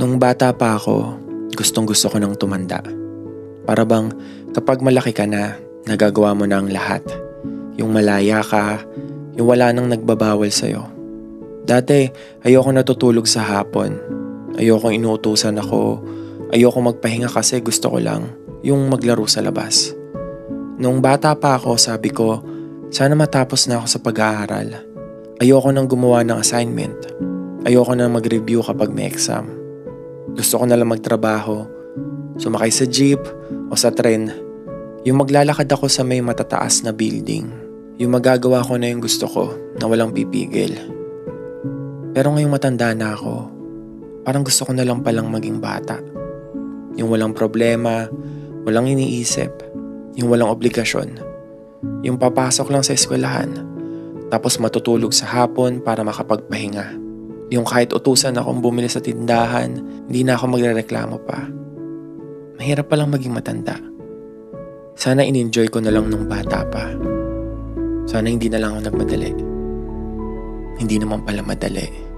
Nung bata pa ako, gustong-gusto ko nang tumanda. Para bang kapag malaki ka na, nagagawa mo na ang lahat. Yung malaya ka, yung wala nang nagbabawal sa'yo. Dati, ayoko natutulog sa hapon. Ayoko inuutusan ako. Ayoko magpahinga kasi gusto ko lang yung maglaro sa labas. Nung bata pa ako, sabi ko, sana matapos na ako sa pag-aaral. Ayoko nang gumawa ng assignment. Ayoko nang mag-review kapag may exam. Gusto ko na lang magtrabaho, sumakay sa jeep o sa tren, yung maglalakad ako sa may matataas na building, yung magagawa ko na yung gusto ko na walang pipigil. Pero ngayong matanda na ako, parang gusto ko na lang palang maging bata. Yung walang problema, walang iniisip, yung walang obligasyon. Yung papasok lang sa eskwelahan, tapos matutulog sa hapon para makapagpahinga. Yung kahit utusan akong bumili sa tindahan, hindi na ako magrereklamo pa. Mahirap palang maging matanda. Sana in-enjoy ko na lang nung bata pa. Sana hindi na lang ako nagmadali. Hindi naman pala madali.